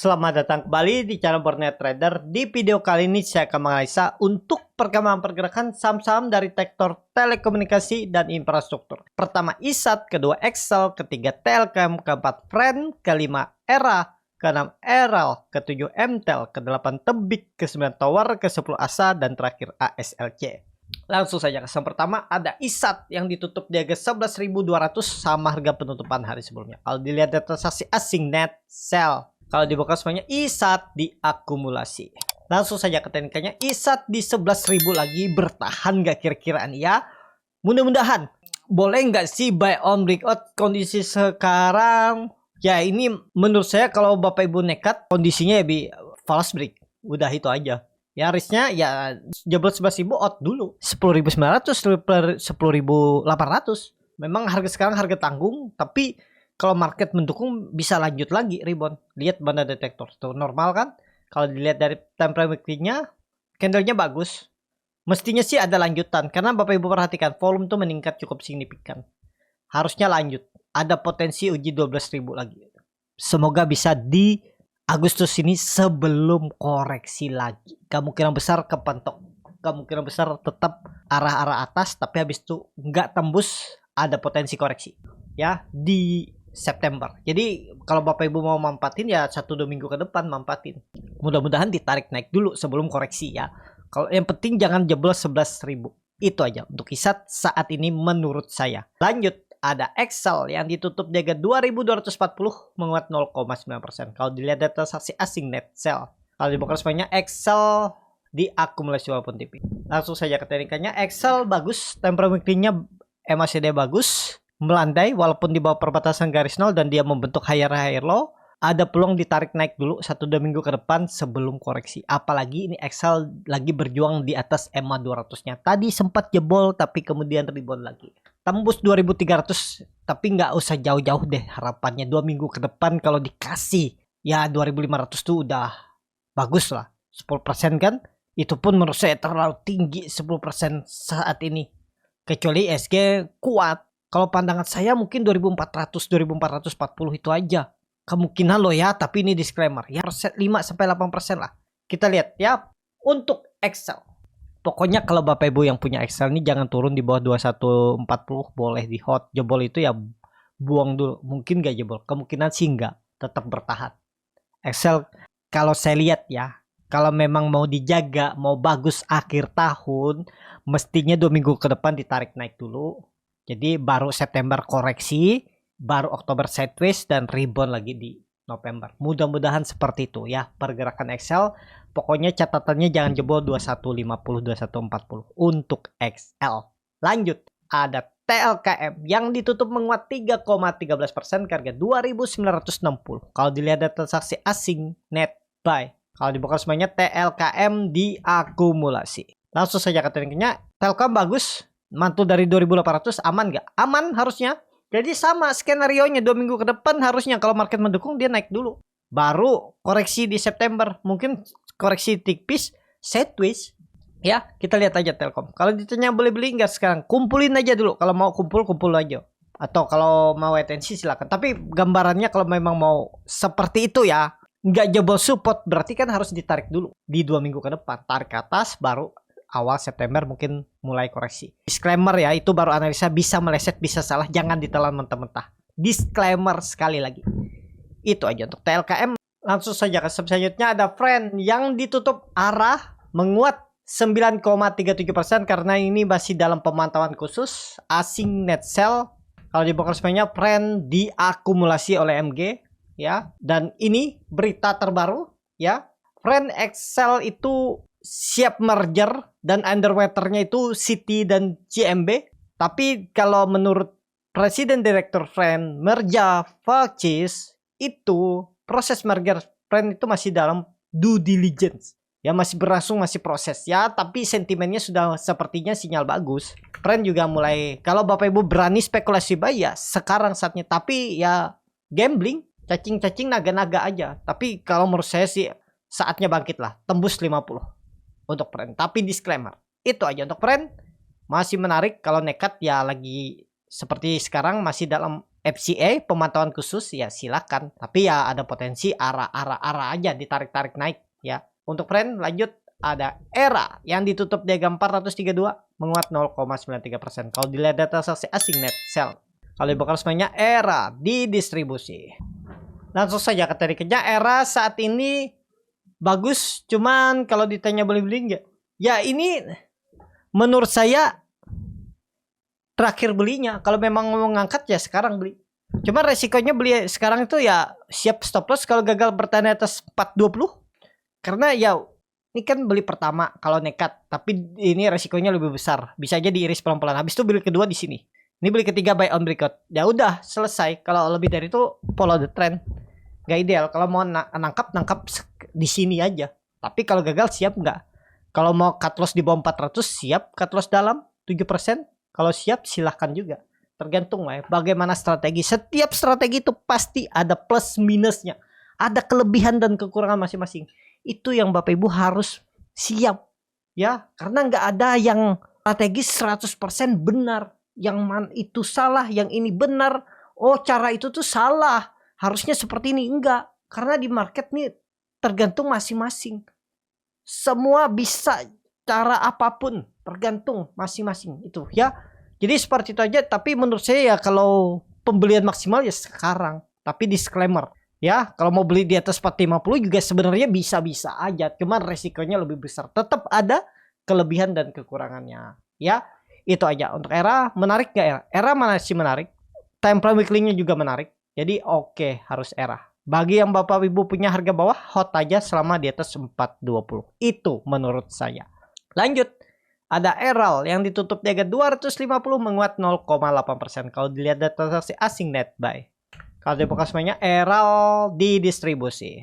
Selamat datang kembali di channel Borneo Trader. Di video kali ini saya akan menganalisa untuk perkembangan pergerakan saham-saham dari sektor telekomunikasi dan infrastruktur. Pertama ISAT, kedua Excel, ketiga TLKM, keempat Friend, kelima ERA, keenam ERAL, ketujuh MTEL, kedelapan Tebik, kesembilan Tower, ke-10 ASA, dan terakhir ASLC. Langsung saja ke saham pertama ada ISAT yang ditutup di harga 11.200 sama harga penutupan hari sebelumnya. Kalau dilihat data transaksi asing net sell, kalau dibuka semuanya ISAT diakumulasi. Langsung saja ke teknikanya. ISAT di 11.000 lagi bertahan gak kira-kiraan ya? Mudah-mudahan. Boleh nggak sih buy on breakout kondisi sekarang? Ya ini menurut saya kalau Bapak Ibu nekat kondisinya ya false break. Udah itu aja. Ya risknya ya jebol 11.000 out dulu. 10.900, 10.800. Memang harga sekarang harga tanggung, tapi kalau market mendukung bisa lanjut lagi rebound. Lihat banda detektor tuh normal kan? Kalau dilihat dari time frame weekly-nya, candlenya bagus. Mestinya sih ada lanjutan karena Bapak Ibu perhatikan volume tuh meningkat cukup signifikan. Harusnya lanjut. Ada potensi uji 12.000 lagi. Semoga bisa di Agustus ini sebelum koreksi lagi. Kemungkinan besar kepentok. Kemungkinan besar tetap arah-arah atas, tapi habis itu nggak tembus, ada potensi koreksi. Ya, di September. Jadi kalau Bapak Ibu mau manfaatin ya 1-2 minggu ke depan manfaatin. Mudah-mudahan ditarik naik dulu sebelum koreksi ya. Kalau yang penting jangan jebol 11.000. Itu aja untuk ISAT saat ini menurut saya. Lanjut ada Excel yang ditutup di harga 2.240 menguat 0,9%. Kalau dilihat data transaksi asing net sell. Kalau dibuka semuanya Excel diakumulasi walaupun tipis. Langsung saja ke teknikanya. Excel bagus, time frame weekly-nya MACD bagus. Melandai walaupun di bawah perbatasan garis nol dan dia membentuk higher low, ada peluang ditarik naik dulu 1-2 minggu ke depan sebelum koreksi. Apalagi ini Excel lagi berjuang di atas EMA 200-nya. Tadi sempat jebol tapi kemudian rebound lagi. Tembus 2.300 tapi nggak usah jauh-jauh deh harapannya 2 minggu ke depan kalau dikasih ya 2.500 tuh udah bagus lah. 10% kan? Itu pun menurut saya terlalu tinggi 10% saat ini. Kecuali SG kuat. Kalau pandangan saya mungkin 2400, 2440 itu aja. Kemungkinan loh ya, tapi ini disclaimer. Ya 5-8% lah. Kita lihat ya. Untuk Excel. Pokoknya kalau Bapak Ibu yang punya Excel ini jangan turun di bawah 2140. Boleh di hot. Jebol itu ya buang dulu. Mungkin gak jebol. Kemungkinan sih enggak. Tetap bertahan. Excel kalau saya lihat ya. Kalau memang mau dijaga, mau bagus akhir tahun. Mestinya 2 minggu ke depan ditarik naik dulu. Jadi baru September koreksi, baru Oktober sideways dan rebound lagi di November. Mudah-mudahan seperti itu ya pergerakan Excel. Pokoknya catatannya jangan jebol 2150, 2140 untuk Excel. Lanjut ada TLKM yang ditutup menguat 3,13% ke harga 2.960. Kalau dilihat data transaksi asing net buy. Kalau dibuka semuanya TLKM diakumulasi. Langsung saja ke tekniknya. Telkom bagus. Mantul dari 2.800 aman nggak? Aman harusnya. Jadi sama skenario nya 2 minggu ke depan harusnya kalau market mendukung dia naik dulu. Baru koreksi di September. Mungkin koreksi tipis, sideways. Ya kita lihat aja Telkom. Kalau ditanya boleh beli nggak sekarang? Kumpulin aja dulu. Kalau mau kumpul aja. Atau kalau mau atensi silakan. Tapi gambarannya kalau memang mau seperti itu ya. Nggak jebol support berarti kan harus ditarik dulu. Di 2 minggu ke depan. Tarik ke atas baru awal September mungkin mulai koreksi. Disclaimer ya, itu baru analisa, bisa meleset, bisa salah, jangan ditelan mentah-mentah. Disclaimer sekali lagi. Itu aja untuk TLKM. Langsung saja ke selanjutnya ada Friend yang ditutup arah menguat 9,37% karena ini masih dalam pemantauan khusus asing net sell. Kalau dibuka semuanya Friend diakumulasi oleh MG ya. Dan ini berita terbaru ya. Friend Excel itu siap merger dan underwaternya itu Citi dan CMB. Tapi kalau menurut Presiden Direktur Friend merger purchase itu proses merger Friend itu masih dalam due diligence. Ya masih berlangsung, masih proses ya. Tapi sentimennya sudah sepertinya sinyal bagus. Friend juga mulai, kalau Bapak Ibu berani spekulasi buy ya sekarang saatnya. Tapi ya gambling, cacing-cacing naga-naga aja. Tapi kalau menurut saya sih saatnya bangkit lah. Tembus 50. Untuk Friend, tapi disclaimer itu aja untuk Friend. Masih menarik kalau nekat ya lagi seperti sekarang masih dalam FCA pemantauan khusus ya silakan, tapi ya ada potensi arah aja ditarik-tarik naik ya. Untuk trend lanjut ada ERA yang ditutup di harga 432 menguat 0,93%. Kalau dilihat data transaksi asing net sell, kalau dibongkar semuanya ERA di distribusi. Langsung saja ke tariknya, ERA saat ini bagus, cuman kalau ditanya boleh beli nggak? Ya ini menurut saya terakhir belinya. Kalau memang mau ngangkat ya sekarang beli. Cuma resikonya beli sekarang itu ya siap stop loss kalau gagal bertahan atas 420. Karena ya ini kan beli pertama kalau nekat, tapi ini resikonya lebih besar. Bisa aja diiris pelan-pelan. Habis itu beli kedua di sini. Ini beli ketiga buy on breakout. Ya udah selesai. Kalau lebih dari itu follow the trend. Gak ideal. Kalau mau nangkap di sini aja. Tapi kalau gagal siap nggak? Kalau mau cut loss di bawah 400 siap cut loss dalam 7%. Kalau siap silahkan juga. Tergantung lah ya, bagaimana strategi. Setiap strategi itu pasti ada plus minusnya. Ada kelebihan dan kekurangan masing-masing. Itu yang Bapak Ibu harus siap. Ya, karena nggak ada yang strategis 100% benar. Yang itu salah, yang ini benar. Oh, cara itu tuh salah. Harusnya seperti ini. Enggak. Karena di market nih tergantung masing-masing. Semua bisa cara apapun, tergantung masing-masing itu ya. Jadi seperti itu aja. Tapi menurut saya ya kalau pembelian maksimal ya sekarang. Tapi disclaimer ya, kalau mau beli di atas 450 juga sebenarnya bisa-bisa aja. Cuman resikonya lebih besar. Tetap ada kelebihan dan kekurangannya ya. Itu aja untuk ERA. Menarik gak ERA? ERA masih menarik. Time frame weekly-nya juga menarik. Jadi oke, harus ERA. Bagi yang Bapak Ibu punya harga bawah, hot aja selama di atas 420. Itu menurut saya. Lanjut, ada ERAL yang ditutup di harga 250 menguat 0,8%. Kalau dilihat data transaksi asing net buy. Kalau dibuka semuanya ERAL di distribusi.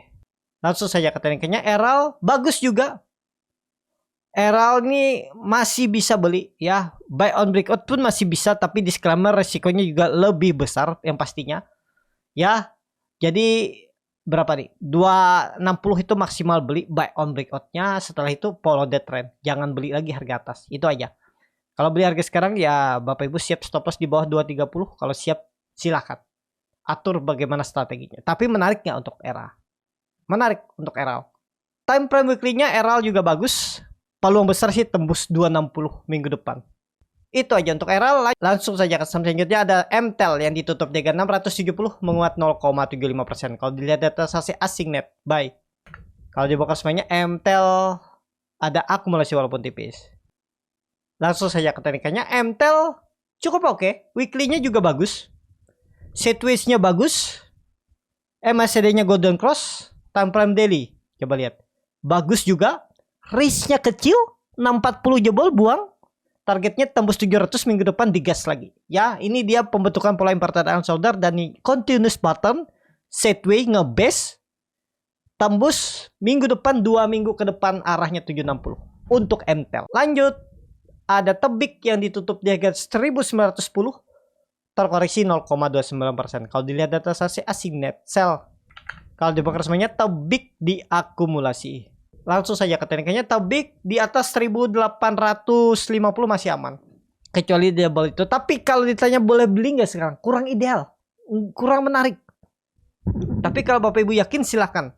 Langsung saja ke tekniknya, ERAL bagus juga. ERAL ini masih bisa beli ya. Buy on breakout pun masih bisa, tapi disclaimer resikonya juga lebih besar yang pastinya. Ya, jadi berapa nih? 260 itu maksimal beli buy on breakoutnya. Setelah itu follow the trend. Jangan beli lagi harga atas. Itu aja. Kalau beli harga sekarang ya Bapak Ibu siap stop loss di bawah 230. Kalau siap silahkan. Atur bagaimana strateginya. Tapi menarik nggak untuk ERA? Menarik untuk ERA. Time frame weekly-nya ERA juga bagus. Peluang besar sih tembus 260 minggu depan. Itu aja untuk ERA. Langsung saja ke saham selanjutnya ada MTEL yang ditutup di 670 menguat 0,75%. Kalau dilihat data transaksi asing net buy. Kalau dibuka semuanya MTEL ada akumulasi walaupun tipis. Langsung saja ke teknikanya, MTEL cukup oke. Weekly-nya juga bagus. Sideways-nya bagus. MACD-nya golden cross. Time frame daily. Coba lihat. Bagus juga. Risk-nya kecil. 640 jebol buang. Targetnya tembus 700 minggu depan digas lagi. Ya, ini dia pembentukan pola pertandaan solder dan ini continuous pattern sideways ngebase tembus minggu depan 2 minggu ke depan arahnya 760 untuk MTEL. Lanjut, ada tebik yang ditutup di harga 1910 terkoreksi 0,29%. Kalau dilihat data transaksi asing net sell. Kalau dibongkar semuanya tebik diakumulasi. Langsung saja ke tekniknya, tebik di atas 1850 masih aman. Kecuali dia beli itu. Tapi kalau ditanya boleh beli nggak sekarang? Kurang ideal. Kurang menarik. Tapi kalau Bapak Ibu yakin silahkan.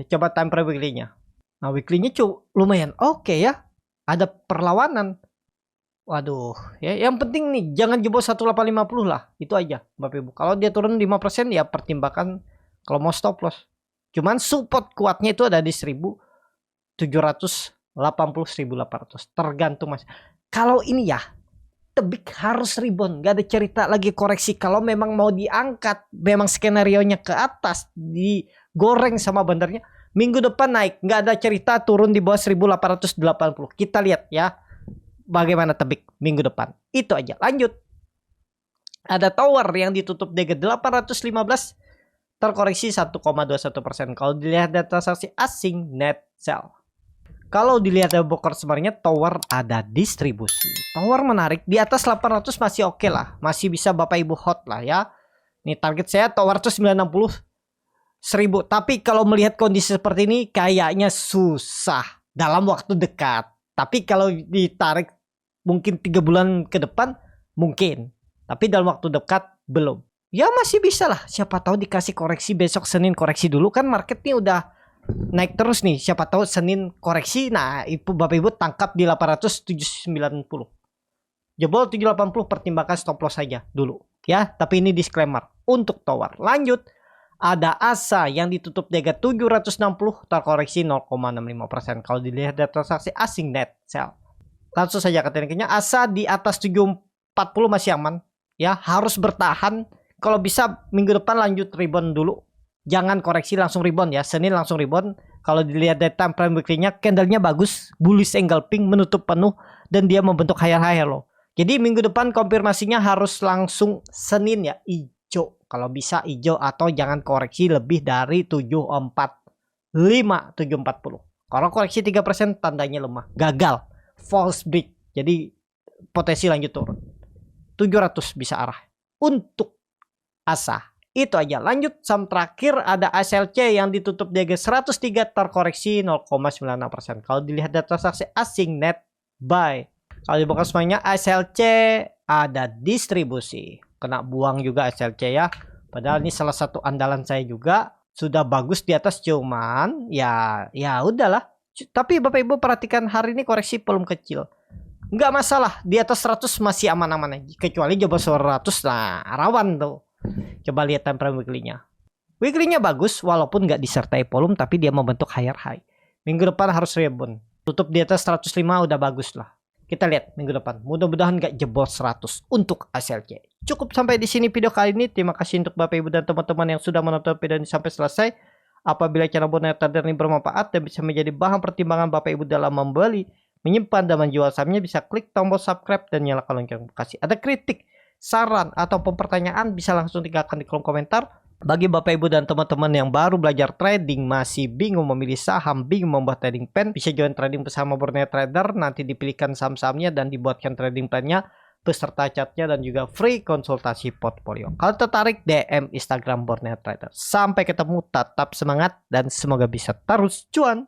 Coba time frame weekly-nya. Nah weekly-nya lumayan oke ya. Ada perlawanan. Waduh. Ya, yang penting nih jangan jebol 1850 lah. Itu aja Bapak Ibu. Kalau dia turun 5% ya pertimbangkan kalau mau stop loss. Cuman support kuatnya itu ada di 1780 1800. Tergantung Mas. Kalau ini ya tebik harus rebound, gak ada cerita lagi koreksi. Kalau memang mau diangkat, memang skenario-nya ke atas, digoreng sama bandarnya, minggu depan naik, gak ada cerita turun di bawah 1880. Kita lihat ya bagaimana tebik minggu depan. Itu aja. Lanjut. Ada tower yang ditutup di 815 terkoreksi 1,21%. Kalau dilihat data transaksi asing net sell. Kalau dilihat dari broker sebenarnya tower ada distribusi. Tower menarik di atas 800 masih oke lah. Masih bisa Bapak Ibu hot lah ya. Nih target saya tower tuh 960 1000. Tapi kalau melihat kondisi seperti ini kayaknya susah dalam waktu dekat. Tapi kalau ditarik mungkin 3 bulan ke depan mungkin. Tapi dalam waktu dekat Belum. Ya masih bisa lah. Siapa tahu dikasih koreksi besok Senin, koreksi dulu kan marketnya udah naik terus nih. Siapa tahu Senin koreksi. Nah, Bapak Ibu tangkap di 890. Jebol 780, pertimbangkan stop loss saja dulu. Ya, tapi ini disclaimer untuk tower. Lanjut. Ada ASA yang ditutup di harga 760 terkoreksi 0,65%. Kalau dilihat dari transaksi asing net sell. Langsung saja ke tekniknya. ASA di atas 740 masih aman. Ya, harus bertahan. Kalau bisa minggu depan lanjut rebound dulu. Jangan koreksi langsung rebound ya. Senin langsung rebound. Kalau dilihat dari time frame weekly-nya, candle-nya bagus, bullish engulfing, menutup penuh, dan dia membentuk higher low. Jadi minggu depan konfirmasinya harus langsung Senin ya, hijau. Kalau bisa hijau atau jangan koreksi lebih dari 745, 740. Kalau koreksi 3% tandanya lemah, gagal, false break. Jadi potensi lanjut turun. 700 bisa arah untuk ASA. Itu aja. Lanjut saham terakhir ada ASLC yang ditutup di harga 103 terkoreksi 0,96%. Kalau dilihat data transaksi asing net buy. Kalau dibuka semuanya ASLC ada distribusi. Kena buang juga ASLC ya. Padahal ini salah satu andalan saya juga. Sudah bagus di atas cuman ya udahlah. Tapi Bapak Ibu perhatikan hari ini koreksi volume kecil. Nggak masalah, di atas 100 masih aman-aman aja. Kecuali jebol 100 nah rawan tuh. Coba lihat time frame weekly-nya. Weekly-nya bagus walaupun nggak disertai volume tapi dia membentuk higher high. Minggu depan harus rebound. Tutup di atas 105 udah bagus lah. Kita lihat minggu depan. Mudah-mudahan nggak jebol 100 untuk ASLC. Cukup sampai di sini video kali ini. Terima kasih untuk Bapak Ibu dan teman-teman yang sudah menonton video ini sampai selesai. Apabila channel Borneo Trader ini bermanfaat dan bisa menjadi bahan pertimbangan Bapak Ibu dalam membeli, menyimpan dan menjual sahamnya, bisa klik tombol subscribe dan nyalakan lonceng notifikasi. Ada kritik, saran atau pertanyaan bisa langsung tinggalkan di kolom komentar. Bagi Bapak Ibu dan teman-teman yang baru belajar trading, masih bingung memilih saham, bingung membuat trading plan, bisa join trading bersama Borneo Trader. Nanti dipilihkan saham-sahamnya dan dibuatkan trading plan-nya beserta chartnya dan juga free konsultasi portfolio. Kalau tertarik, DM Instagram Borneo Trader. Sampai ketemu, tetap semangat dan semoga bisa terus cuan.